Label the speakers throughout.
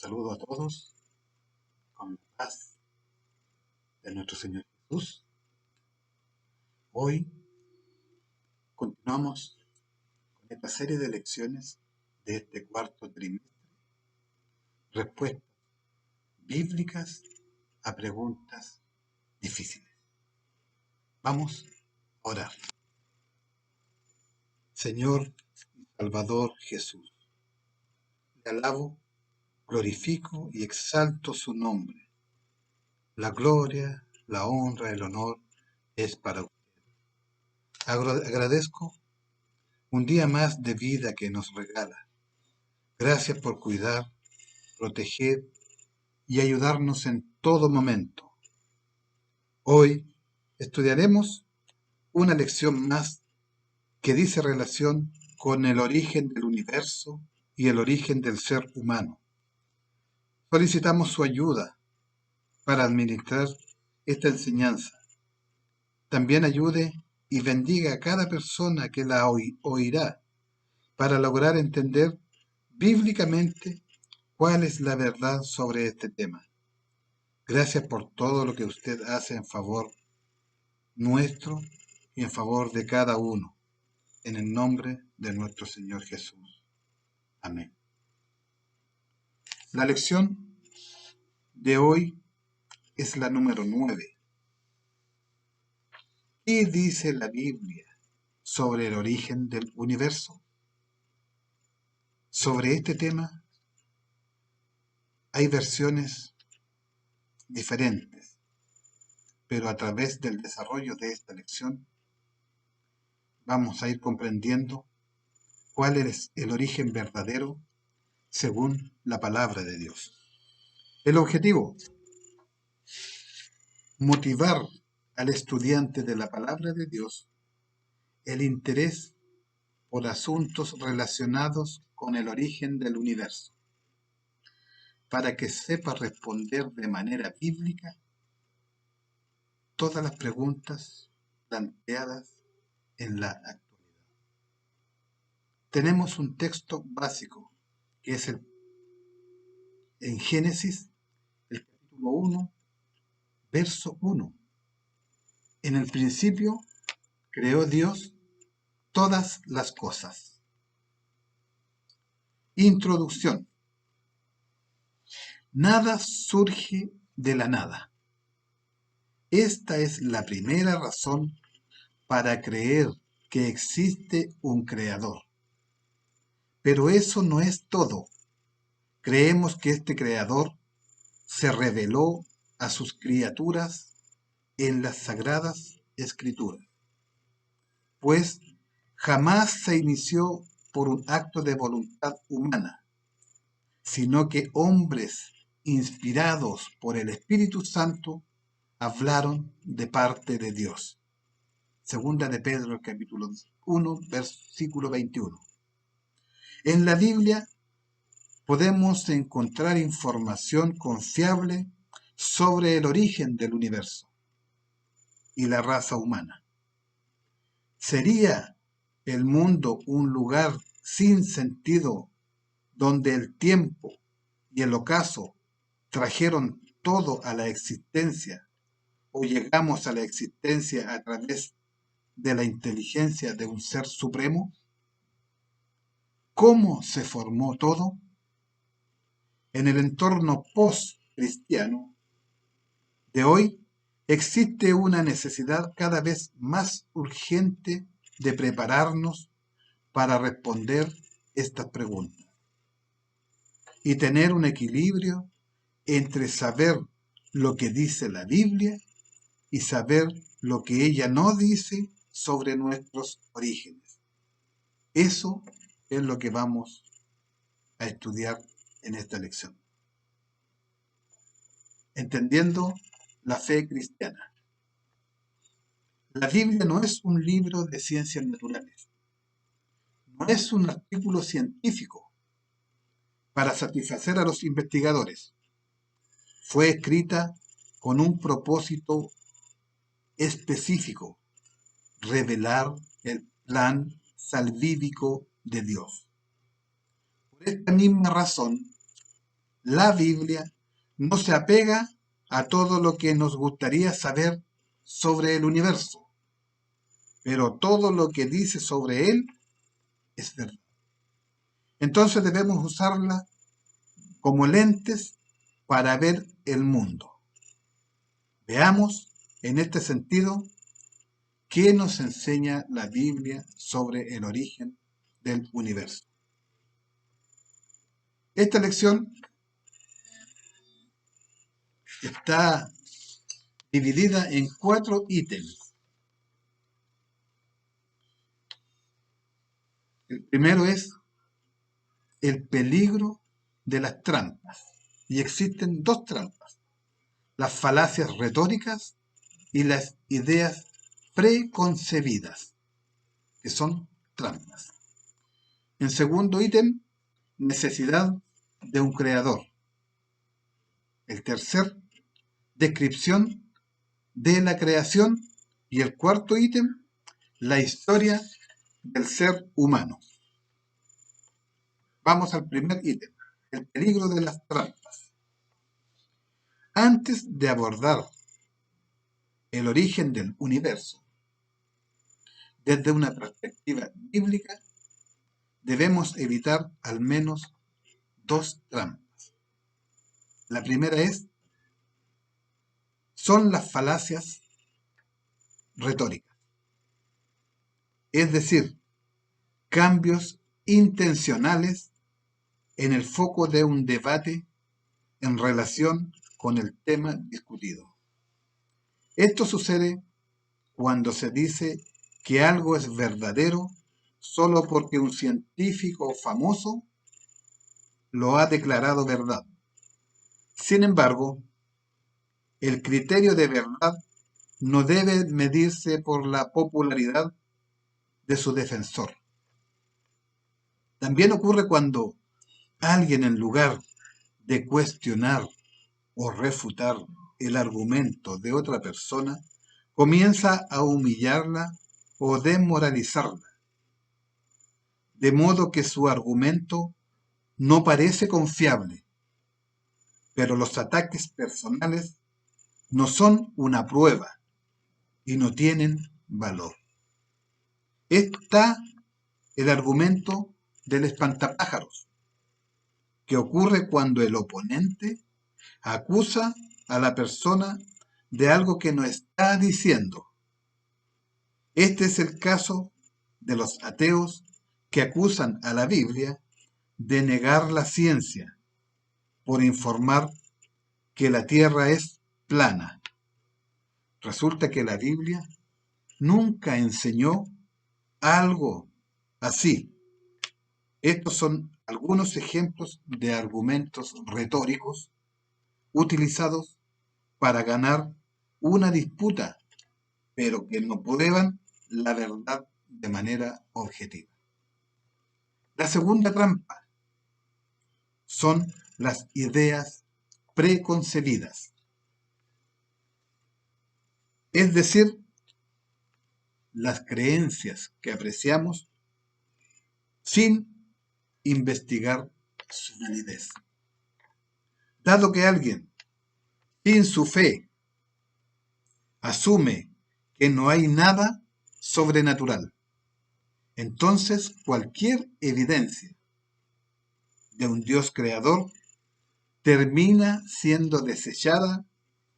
Speaker 1: saludo a todos con la paz de nuestro Señor Jesús. Hoy continuamos con esta serie de lecciones de este cuarto trimestre, respuestas bíblicas a preguntas difíciles. Vamos a orar. Señor y Salvador Jesús, le alabo, glorifico y exalto su nombre. La gloria, la honra, el honor es para usted. Agradezco un día más de vida que nos regala. Gracias por cuidar, proteger y ayudarnos en todo momento. Hoy estudiaremos una lección más que dice relación con el origen del universo y el origen del ser humano. Solicitamos su ayuda para administrar esta enseñanza. También ayude y bendiga a cada persona que la oirá para lograr entender bíblicamente cuál es la verdad sobre este tema. Gracias por todo lo que usted hace en favor nuestro y en favor de cada uno. En el nombre de nuestro Señor Jesús. Amén. La lección de hoy es la número 9. ¿Qué dice la Biblia sobre el origen del universo? Sobre este tema hay versiones diferentes, pero a través del desarrollo de esta lección vamos a ir comprendiendo cuál es el origen verdadero según la palabra de Dios. El objetivo: motivar al estudiante de la palabra de Dios el interés por asuntos relacionados con el origen del universo, para que sepa responder de manera bíblica todas las preguntas planteadas en la actualidad. Tenemos un texto básico que es en Génesis, el capítulo 1, verso 1. En el principio creó Dios todas las cosas. Introducción. Nada surge de la nada. Esta es la primera razón para creer que existe un creador. Pero eso no es todo. Creemos que este creador se reveló a sus criaturas en las sagradas escrituras, pues jamás se inició por un acto de voluntad humana, sino que hombres inspirados por el Espíritu Santo hablaron de parte de Dios. Segunda de Pedro, capítulo 1, versículo 21. En la Biblia podemos encontrar información confiable sobre el origen del universo y la raza humana. ¿Sería el mundo un lugar sin sentido donde el tiempo y el ocaso trajeron todo a la existencia, o llegamos a la existencia a través de la inteligencia de un ser supremo? ¿Cómo se formó todo? En el entorno post-cristiano de hoy existe una necesidad cada vez más urgente de prepararnos para responder estas preguntas y tener un equilibrio entre saber lo que dice la Biblia y saber lo que ella no dice sobre nuestros orígenes. Eso es lo que vamos a estudiar en esta lección. Entendiendo la fe cristiana. La Biblia no es un libro de ciencias naturales. No es un artículo científico para satisfacer a los investigadores. Fue escrita con un propósito específico: revelar el plan salvífico de Dios. Por esta misma razón, la Biblia no se apega a todo lo que nos gustaría saber sobre el universo, pero todo lo que dice sobre él es verdad. Entonces debemos usarla como lentes para ver el mundo. Veamos, en este sentido, qué nos enseña la Biblia sobre el origen del universo. Esta lección está dividida en 4 ítems. El primero es el peligro de las trampas. Y existen 2 trampas: las falacias retóricas y las ideas preconcebidas, que son trampas. En segundo ítem, necesidad de un creador. El tercer, descripción de la creación. Y el cuarto ítem, la historia del ser humano. Vamos al primer ítem, el peligro de las trampas. Antes de abordar el origen del universo desde una perspectiva bíblica, debemos evitar al menos 2 trampas. La primera son las falacias retóricas, es decir, cambios intencionales en el foco de un debate en relación con el tema discutido. Esto sucede cuando se dice que algo es verdadero solo porque un científico famoso lo ha declarado verdad. Sin embargo, el criterio de verdad no debe medirse por la popularidad de su defensor. También ocurre cuando alguien, en lugar de cuestionar o refutar el argumento de otra persona, comienza a humillarla o desmoralizarla, de modo que su argumento no parece confiable, pero los ataques personales no son una prueba y no tienen valor. Está el argumento del espantapájaros, que ocurre cuando el oponente acusa a la persona de algo que no está diciendo. Este es el caso de los ateos que acusan a la Biblia de negar la ciencia por informar que la Tierra es plana. Resulta que la Biblia nunca enseñó algo así. Estos son algunos ejemplos de argumentos retóricos utilizados para ganar una disputa, pero que no prueban la verdad de manera objetiva. La segunda trampa son las ideas preconcebidas, es decir, las creencias que apreciamos sin investigar su validez. Dado que alguien, sin su fe, asume que no hay nada sobrenatural, entonces cualquier evidencia de un Dios creador termina siendo desechada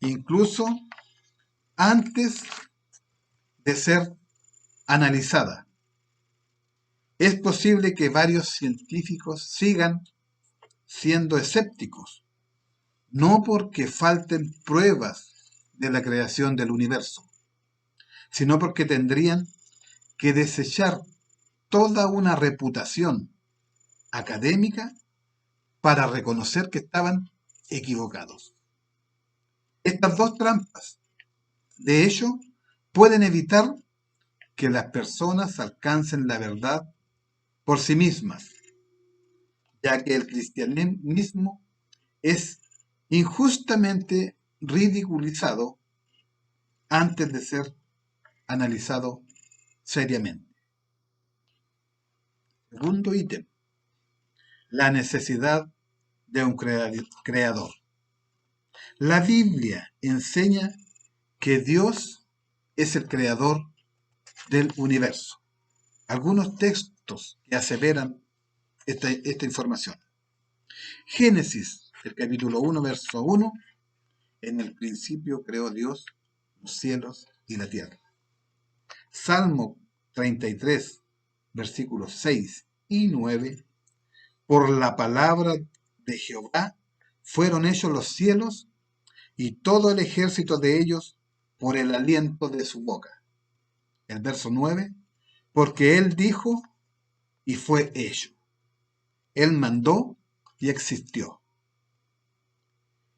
Speaker 1: incluso antes de ser analizada. Es posible que varios científicos sigan siendo escépticos, no porque falten pruebas de la creación del universo, sino porque tendrían que desechar toda una reputación académica para reconocer que estaban equivocados. Estas 2 trampas, de hecho, pueden evitar que las personas alcancen la verdad por sí mismas, ya que el cristianismo es injustamente ridiculizado antes de ser analizado seriamente. Segundo ítem, la necesidad de un creador. La Biblia enseña que Dios es el creador del universo. Algunos textos que aseveran esta información. Génesis, el capítulo 1, verso 1. En el principio creó Dios los cielos y la tierra. Salmo 33, versículos 6 y 9. Por la palabra de Jehová fueron hechos los cielos y todo el ejército de ellos por el aliento de su boca. El verso 9. Porque él dijo y fue hecho. Él mandó y existió.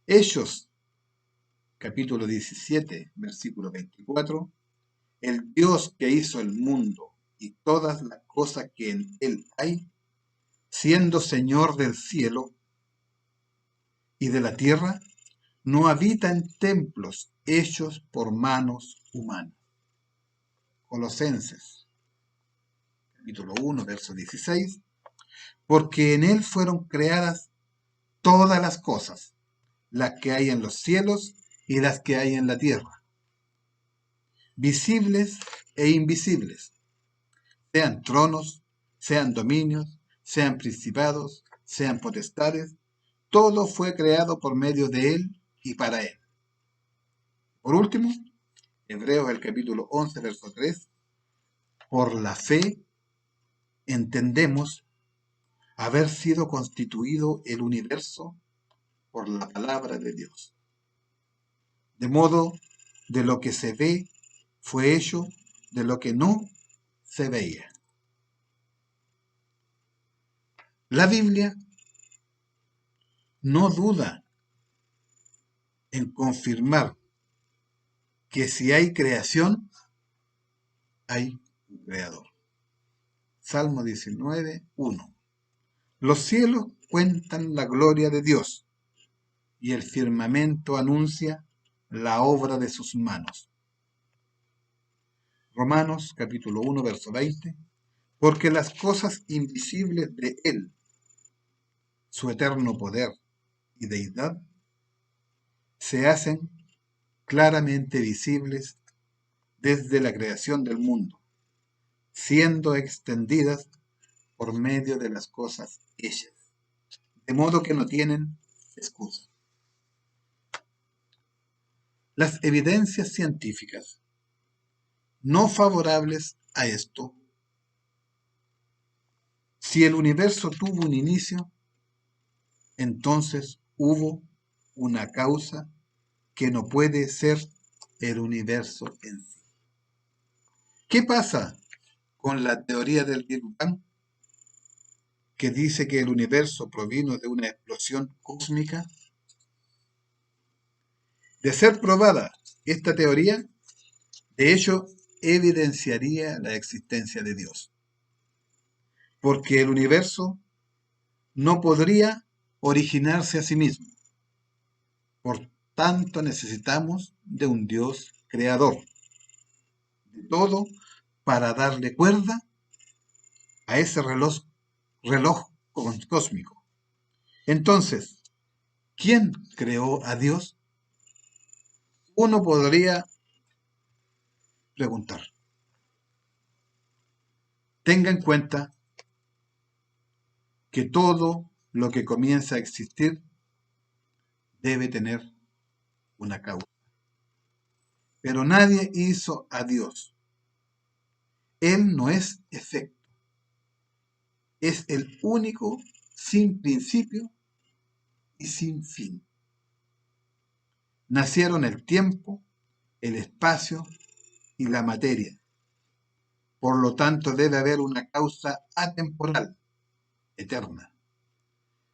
Speaker 1: Hechos, capítulo 17, versículo 24. El Dios que hizo el mundo y todas las cosas que en él hay, siendo Señor del cielo y de la tierra, no habita en templos hechos por manos humanas. Colosenses, capítulo 1, verso 16. Porque en él fueron creadas todas las cosas, las que hay en los cielos y las que hay en la tierra, visibles e invisibles, sean tronos, sean dominios, sean principados, sean potestades, todo fue creado por medio de él y para él. Por último, Hebreos el capítulo 11, verso 3, por la fe entendemos haber sido constituido el universo por la palabra de Dios. De modo, de lo que se ve fue hecho de lo que no se veía. La Biblia no duda en confirmar que si hay creación, hay un creador. Salmo 19, 1. Los cielos cuentan la gloria de Dios y el firmamento anuncia la obra de sus manos. Romanos capítulo 1, verso 20. Porque las cosas invisibles de Él, su eterno poder y deidad, se hacen claramente visibles desde la creación del mundo, siendo extendidas por medio de las cosas hechas, de modo que no tienen excusa. Las evidencias científicas no favorables a esto, si el universo tuvo un inicio, entonces hubo una causa que no puede ser el universo en sí. ¿Qué pasa con la teoría del Big Bang, que dice que el universo provino de una explosión cósmica? De ser probada esta teoría, de hecho, evidenciaría la existencia de Dios, porque el universo no podría originarse a sí mismo. Por tanto, necesitamos de un Dios creador de todo para darle cuerda a ese reloj cósmico. Entonces, ¿quién creó a Dios? Uno podría preguntar. Tenga en cuenta que todo lo que comienza a existir debe tener una causa. Pero nadie hizo a Dios. Él no es efecto. Es el único sin principio y sin fin. Nacieron el tiempo, el espacio y la materia. Por lo tanto, debe haber una causa atemporal, eterna,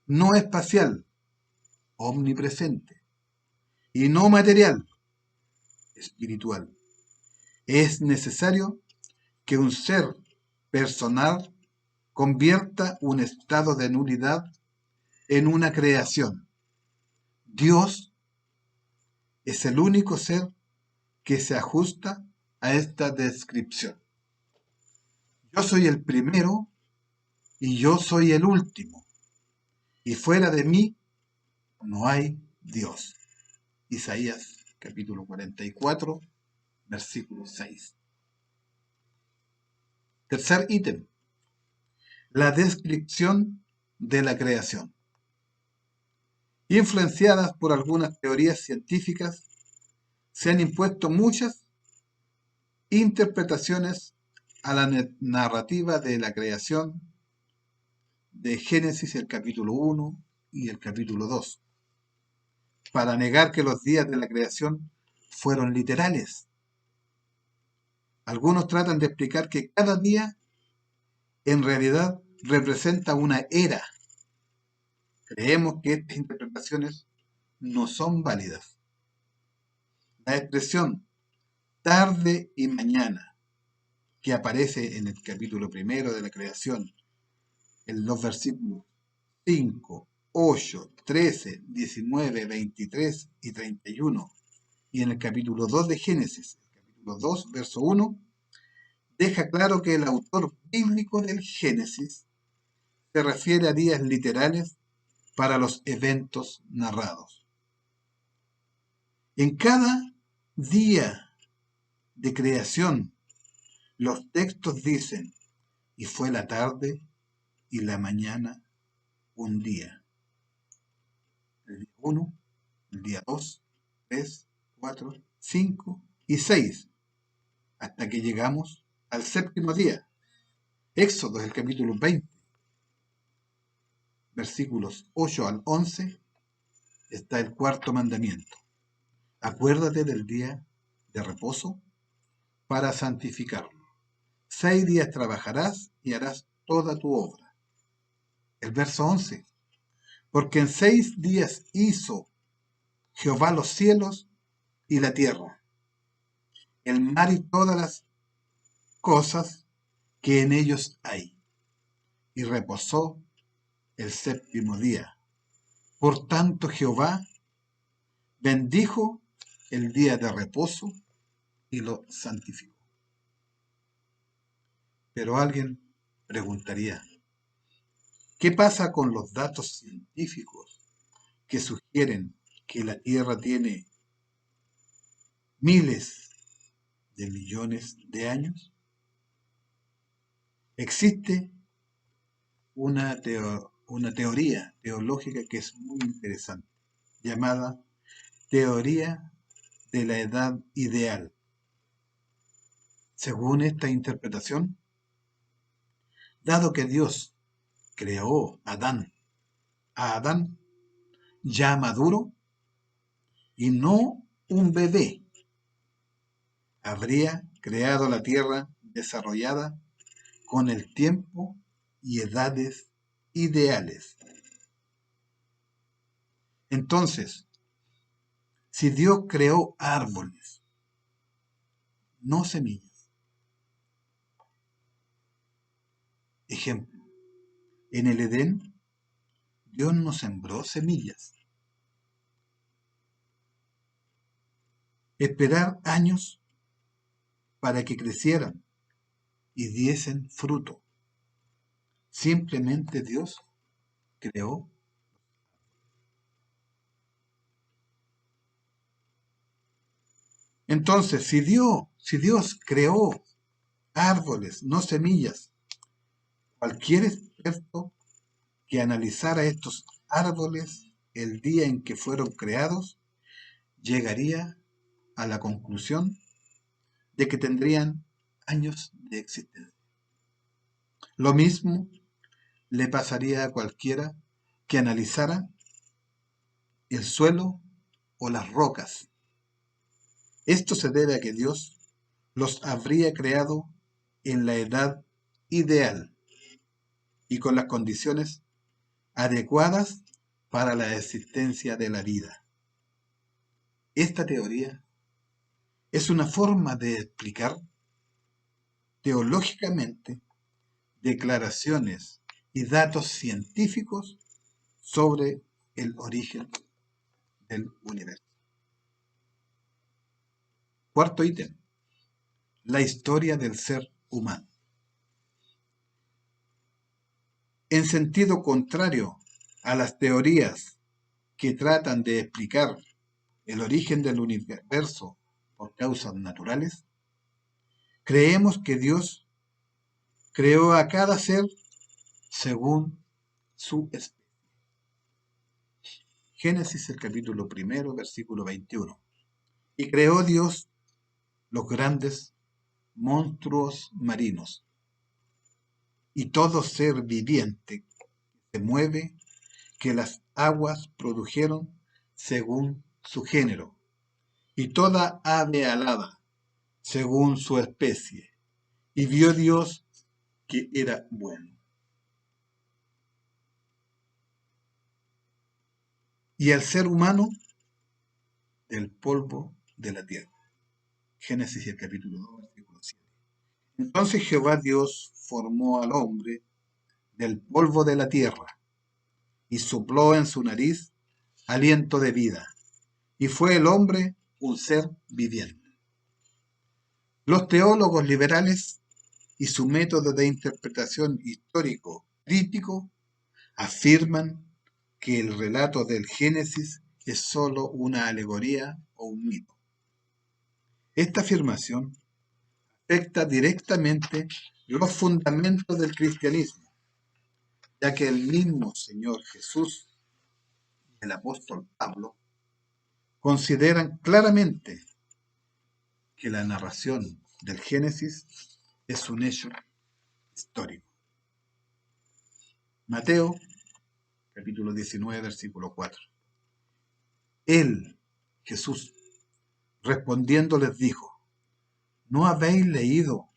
Speaker 1: no espacial, omnipresente, y no material, espiritual. Es necesario que un ser personal convierta un estado de nulidad en una creación. Dios es el único ser que se ajusta a esta descripción. Yo soy el primero y yo soy el último, y fuera de mí no hay Dios. Isaías capítulo 44, versículo 6. Tercer ítem, la descripción de la creación. Influenciadas por algunas teorías científicas, se han impuesto muchas interpretaciones a la narrativa de la creación de Génesis, el capítulo 1 y el capítulo 2, para negar que los días de la creación fueron literales. Algunos tratan de explicar que cada día en realidad representa una era. Creemos que estas interpretaciones no son válidas. La expresión tarde y mañana, que aparece en el capítulo primero de la creación, en los versículos 5, 8, 13, 19, 23 y 31, y en el capítulo 2 de Génesis, el capítulo 2, verso 1, deja claro que el autor bíblico del Génesis se refiere a días literales para los eventos narrados. En cada día de creación, los textos dicen, y fue la tarde y la mañana un día. El día 1, el día 2, 3, 4, 5 y 6, hasta que llegamos al séptimo día. Éxodo, el capítulo 20, versículos 8 al 11, está el cuarto mandamiento. Acuérdate del día de reposo para santificarlo. 6 días trabajarás y harás toda tu obra. El verso 11. Porque en 6 días hizo Jehová los cielos y la tierra, el mar y todas las cosas que en ellos hay, y reposó el séptimo día. Por tanto Jehová bendijo el día de reposo y lo santificó. Pero alguien preguntaría, ¿qué pasa con los datos científicos que sugieren que la Tierra tiene miles de millones de años? Existe una teoría teológica que es muy interesante, llamada teoría de la edad ideal. Según esta interpretación, dado que Dios creó a Adán ya maduro y no un bebé, habría creado la tierra desarrollada con el tiempo y edades ideales. Entonces, si Dios creó árboles, no semillas. Ejemplo, en el Edén, Dios no sembró semillas. Esperar años para que crecieran y diesen fruto. Simplemente Dios creó. Entonces, si Dios creó árboles, no semillas, cualquier experto que analizara estos árboles el día en que fueron creados, llegaría a la conclusión de que tendrían años de existencia. Lo mismo le pasaría a cualquiera que analizara el suelo o las rocas. Esto se debe a que Dios los habría creado en la edad ideal y con las condiciones adecuadas para la existencia de la vida. Esta teoría es una forma de explicar teológicamente declaraciones y datos científicos sobre el origen del universo. Cuarto ítem, la historia del ser humano. En sentido contrario a las teorías que tratan de explicar el origen del universo por causas naturales, creemos que Dios creó a cada ser según su especie. Génesis, el capítulo 1, versículo 21. Y creó Dios los grandes monstruos marinos y todo ser viviente que se mueve, que las aguas produjeron según su género, y toda ave alada según su especie. Y vio Dios que era bueno. Y al ser humano del polvo de la tierra. Génesis, el capítulo 2, versículo 7. Entonces Jehová Dios formó al hombre del polvo de la tierra y sopló en su nariz aliento de vida, y fue el hombre un ser viviente. Los teólogos liberales y su método de interpretación histórico crítico afirman que el relato del Génesis es sólo una alegoría o un mito. Esta afirmación afecta directamente los fundamentos del cristianismo, ya que el mismo Señor Jesús y el apóstol Pablo consideran claramente que la narración del Génesis es un hecho histórico. Mateo, capítulo 19, versículo 4. Él, Jesús, respondiendo les dijo: ¿no habéis leído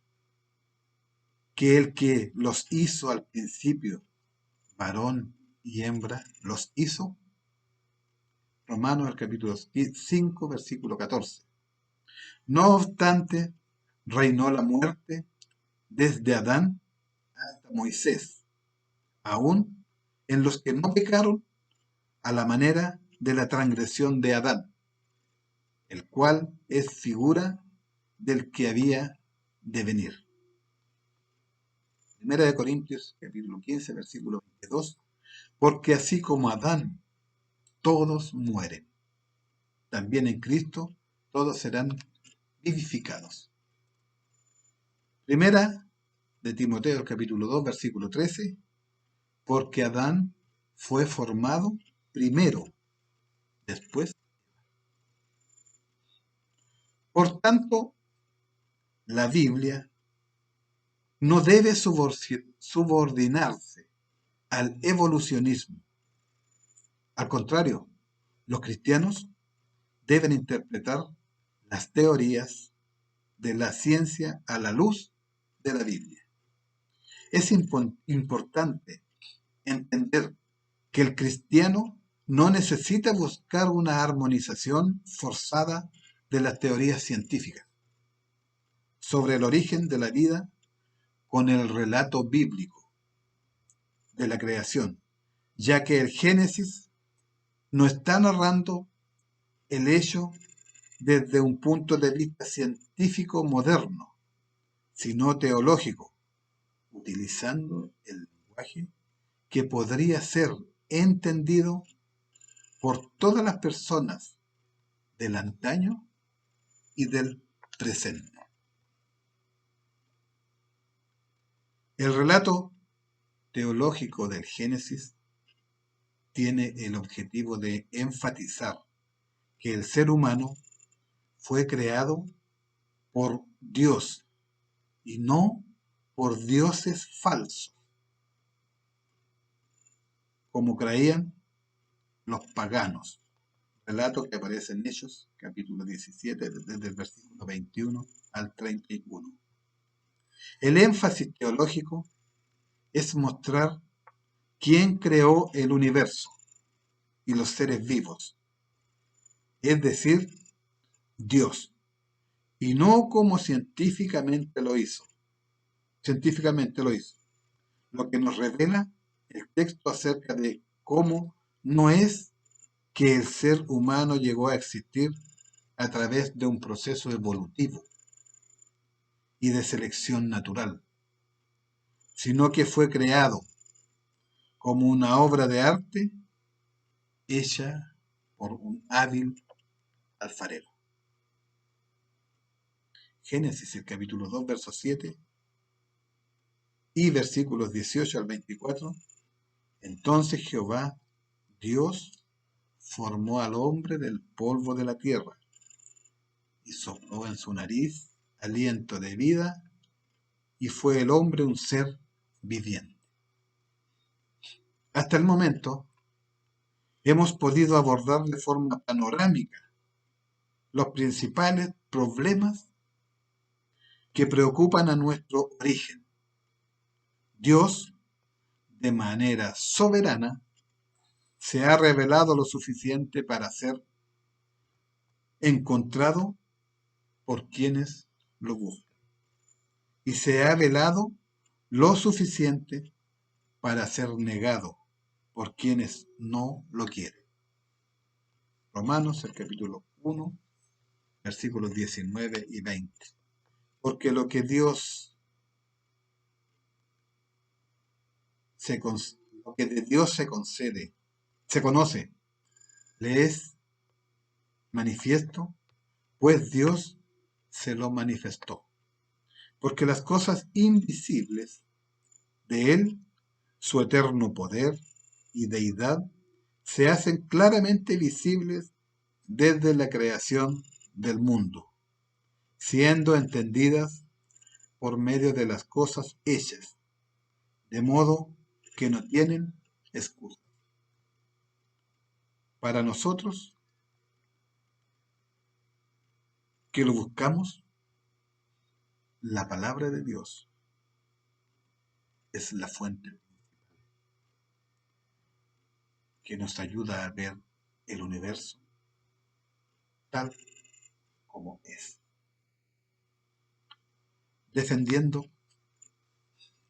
Speaker 1: que el que los hizo al principio, varón y hembra, los hizo? Romanos, el capítulo 5, versículo 14. No obstante, reinó la muerte desde Adán hasta Moisés, aún en los que no pecaron a la manera de la transgresión de Adán, el cual es figura del que había de venir. Primera de Corintios, capítulo 15, versículo 22. Porque así como Adán todos mueren, también en Cristo todos serán vivificados. Primera de Timoteo, capítulo 2, versículo 13. Porque Adán fue formado primero, después. Por tanto, la Biblia no debe subordinarse al evolucionismo. Al contrario, los cristianos deben interpretar las teorías de la ciencia a la luz de la Biblia. Es importante entender que el cristiano no necesita buscar una armonización forzada de las teorías científicas sobre el origen de la vida con el relato bíblico de la creación, ya que el Génesis no está narrando el hecho desde un punto de vista científico moderno, sino teológico, utilizando el lenguaje que podría ser entendido por todas las personas del antaño y del presente. El relato teológico del Génesis tiene el objetivo de enfatizar que el ser humano fue creado por Dios y no por dioses falsos, como creían los paganos. Relato que aparece en Hechos, capítulo 17, desde el versículo 21 al 31. El énfasis teológico es mostrar quién creó el universo y los seres vivos, es decir, Dios, y no como científicamente lo hizo. Científicamente lo hizo. Lo que nos revela el texto acerca de cómo no es que el ser humano llegó a existir a través de un proceso evolutivo y de selección natural, sino que fue creado como una obra de arte hecha por un hábil alfarero. Génesis, el capítulo 2, verso 7 y versículos 18 al 24. Entonces Jehová, Dios, formó al hombre del polvo de la tierra y sopló en su nariz aliento de vida, y fue el hombre un ser viviente. Hasta el momento hemos podido abordar de forma panorámica los principales problemas que preocupan a nuestro origen. Dios, de manera soberana, se ha revelado lo suficiente para ser encontrado por quienes lo buscan, y se ha velado lo suficiente para ser negado por quienes no lo quieren. Romanos, el capítulo 1, versículos 19 y 20. Porque lo que lo que de Dios se concede, se conoce, le es manifiesto, pues Dios se lo manifestó. Porque las cosas invisibles de Él, su eterno poder y deidad, se hacen claramente visibles desde la creación del mundo, siendo entendidas por medio de las cosas hechas, de modo que no tienen excusa. Para nosotros, que lo buscamos, la palabra de Dios es la fuente que nos ayuda a ver el universo tal como es, defendiendo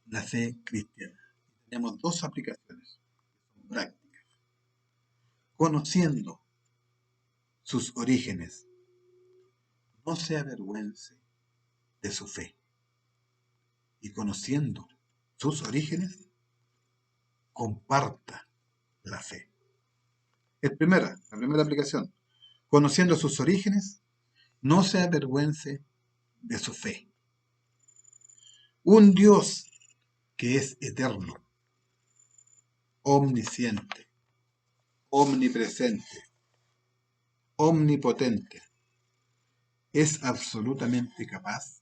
Speaker 1: la fe cristiana. Tenemos dos aplicaciones prácticas. Conociendo sus orígenes, no se avergüence de su fe. Y conociendo sus orígenes, comparta la fe. La primera aplicación. Conociendo sus orígenes, no se avergüence de su fe. Un Dios que es eterno, omnisciente, omnipresente, omnipotente, es absolutamente capaz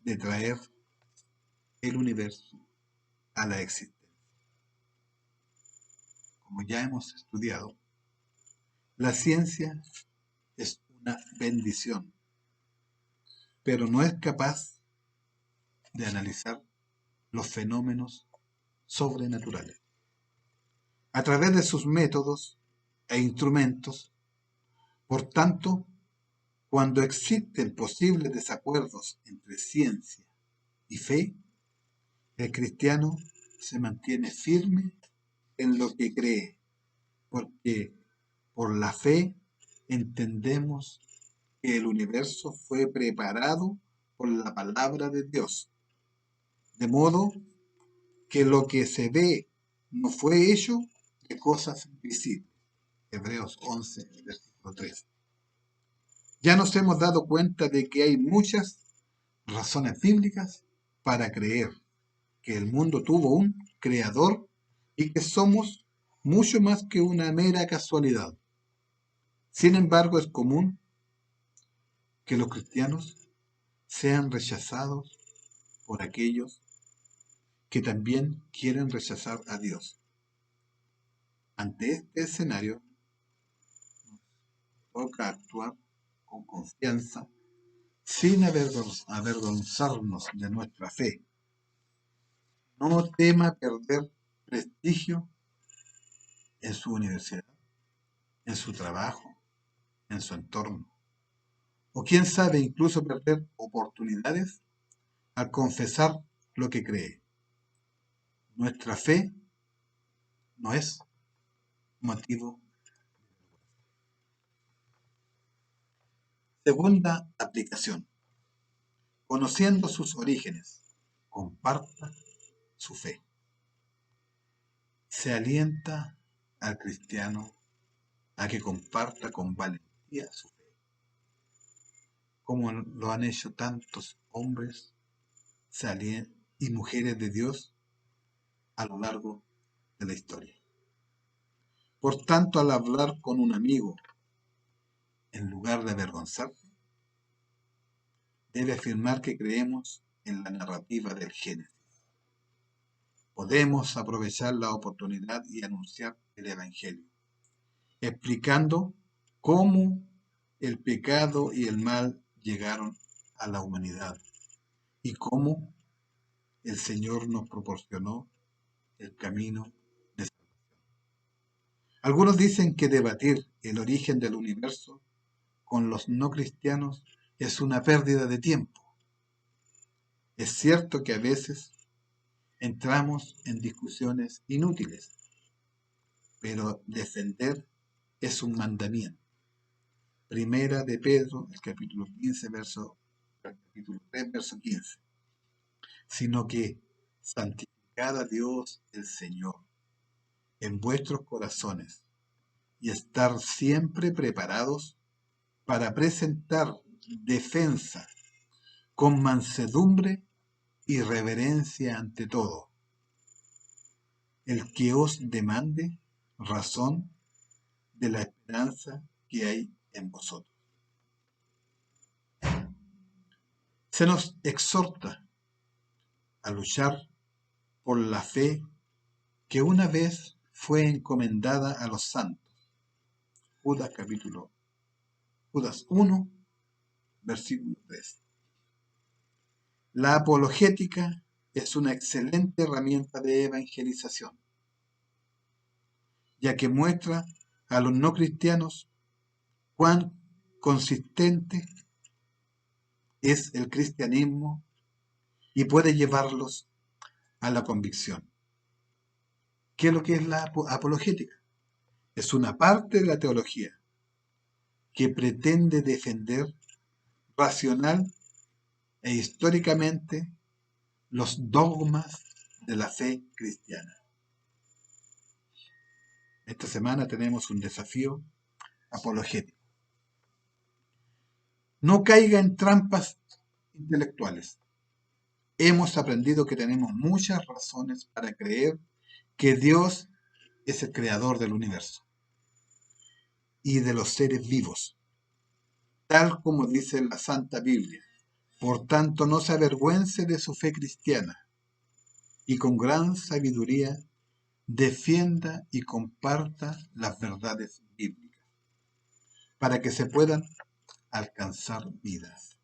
Speaker 1: de traer el universo a la existencia. Como ya hemos estudiado, la ciencia es una bendición, pero no es capaz de analizar los fenómenos sobrenaturales. A través de sus métodos e instrumentos, por tanto, cuando existen posibles desacuerdos entre ciencia y fe, el cristiano se mantiene firme en lo que cree, porque por la fe entendemos que el universo fue preparado por la palabra de Dios, de modo que lo que se ve no fue hecho de cosas visibles. Hebreos 11, versículo 3. Ya nos hemos dado cuenta de que hay muchas razones bíblicas para creer que el mundo tuvo un creador y que somos mucho más que una mera casualidad. Sin embargo, es común que los cristianos sean rechazados por aquellos que también quieren rechazar a Dios. Ante este escenario, toca actuar con confianza, sin avergonzarnos de nuestra fe. No tema perder prestigio en su universidad, en su trabajo, en su entorno. O quién sabe, incluso perder oportunidades al confesar lo que cree. Nuestra fe no es motivo. Segunda aplicación. Conociendo sus orígenes, comparta su fe. Se alienta al cristiano a que comparta con valentía su fe, como lo han hecho tantos hombres y mujeres de Dios a lo largo de la historia. Por tanto, al hablar con un amigo, en lugar de avergonzarse, debe afirmar que creemos en la narrativa del Génesis. Podemos aprovechar la oportunidad y anunciar el Evangelio, explicando cómo el pecado y el mal llegaron a la humanidad y cómo el Señor nos proporcionó el camino de salvación. Algunos dicen que debatir el origen del universo con los no cristianos es una pérdida de tiempo. Es cierto que a veces entramos en discusiones inútiles, pero defender es un mandamiento. Primera de Pedro, el capítulo 15, capítulo 3, verso 15. Sino que santificad a Dios el Señor en vuestros corazones y estar siempre preparados para presentar defensa con mansedumbre y reverencia ante todo, el que os demande razón de la esperanza que hay en vosotros. Se nos exhorta a luchar por la fe que una vez fue encomendada a los santos. Judas 1, versículo 3. La apologética es una excelente herramienta de evangelización, ya que muestra a los no cristianos cuán consistente es el cristianismo y puede llevarlos a la convicción. ¿Qué es lo que es la apologética? Es una parte de la teología que pretende defender racional e históricamente los dogmas de la fe cristiana. Esta semana tenemos un desafío apologético. No caiga en trampas intelectuales. Hemos aprendido que tenemos muchas razones para creer que Dios es el creador del universo y de los seres vivos, tal como dice la Santa Biblia. Por tanto, no se avergüence de su fe cristiana y con gran sabiduría defienda y comparta las verdades bíblicas para que se puedan alcanzar vidas.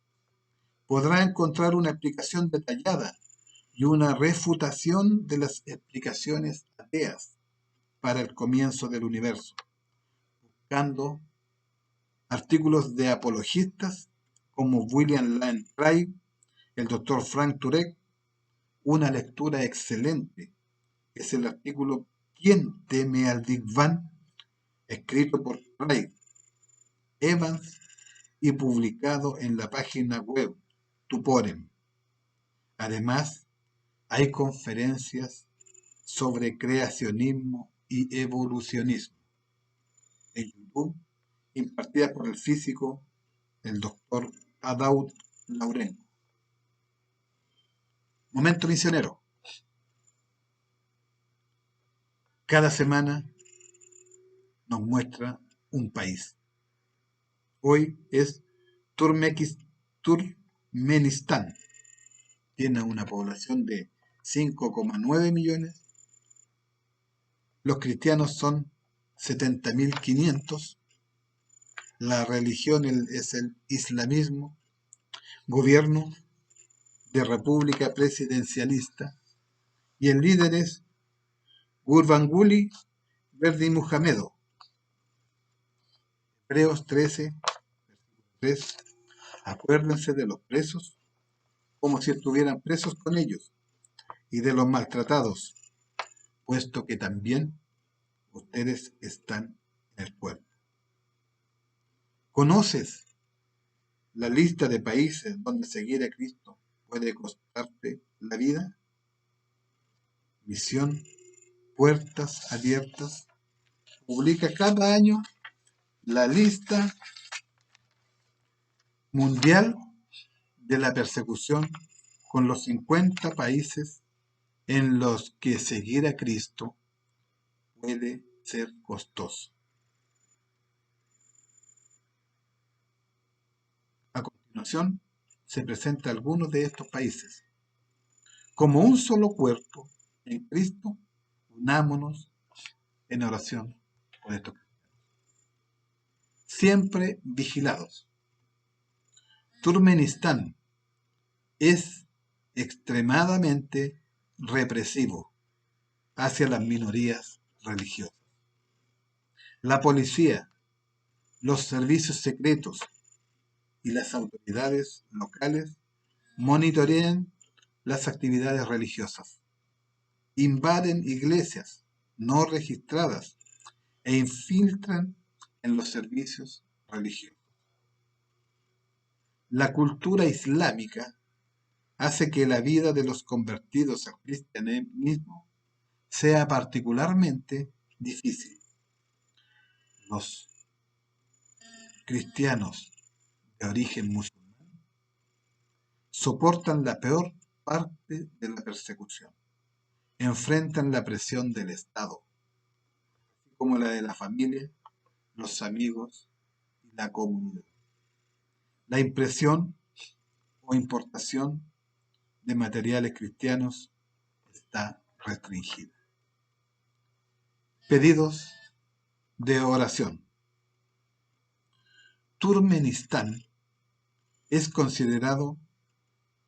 Speaker 1: Podrá encontrar una explicación detallada y una refutación de las explicaciones ateas para el comienzo del universo, buscando artículos de apologistas como William Lane Craig, el Dr. Frank Turek. Una lectura excelente es el artículo ¿Quién teme al Big Bang?, escrito por Craig Evans y publicado en la página web Tuporem. Además, hay conferencias sobre creacionismo y evolucionismo en YouTube, impartidas por el físico, el doctor Adaud Laurenco. Momento misionero. Cada semana nos muestra un país. Hoy es Turkmenistán. Tiene una población de 5,9 millones. Los cristianos son 70.500. La religión es el islamismo. Gobierno de república presidencialista. Y el líder es Gurbanguly Berdimuhamedow. Hebreos 13, 3. Acuérdense de los presos como si estuvieran presos con ellos, y de los maltratados, puesto que también ustedes están en el pueblo. ¿Conoces la lista de países donde seguir a Cristo puede costarte la vida? Misión Puertas Abiertas publica cada año la lista mundial de la persecución con los 50 países en los que seguir a Cristo puede ser costoso. A continuación, se presenta algunos de estos países. Como un solo cuerpo en Cristo, unámonos en oración por estos. Siempre vigilados. Turkmenistán es extremadamente represivo hacia las minorías religiosas. La policía, los servicios secretos y las autoridades locales monitorean las actividades religiosas, invaden iglesias no registradas e infiltran en los servicios religiosos. La cultura islámica hace que la vida de los convertidos al cristianismo sea particularmente difícil. Los cristianos de origen musulmán soportan la peor parte de la persecución, enfrentan la presión del Estado, como la de la familia, los amigos y la comunidad. La impresión o importación de materiales cristianos está restringida. Pedidos de oración. Turkmenistán es considerado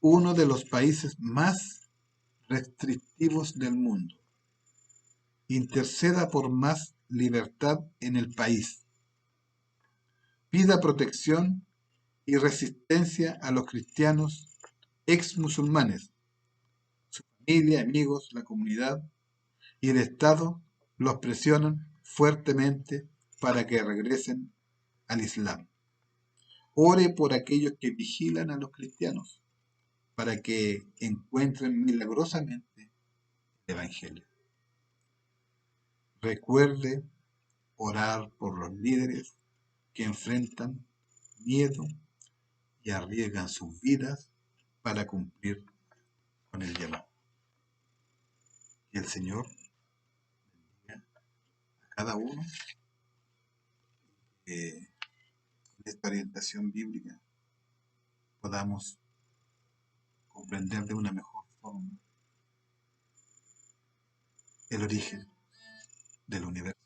Speaker 1: uno de los países más restrictivos del mundo. Interceda por más libertad en el país. Pida protección y resistencia a los cristianos ex musulmanes, su familia, amigos, la comunidad y el Estado los presionan fuertemente para que regresen al Islam. Ore por aquellos que vigilan a los cristianos para que encuentren milagrosamente el Evangelio. Recuerde orar por los líderes que enfrentan miedo y arriesgan sus vidas para cumplir con el llamado. Que el Señor bendiga a cada uno en esta orientación bíblica podamos comprender de una mejor forma el origen del universo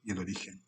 Speaker 1: y el origen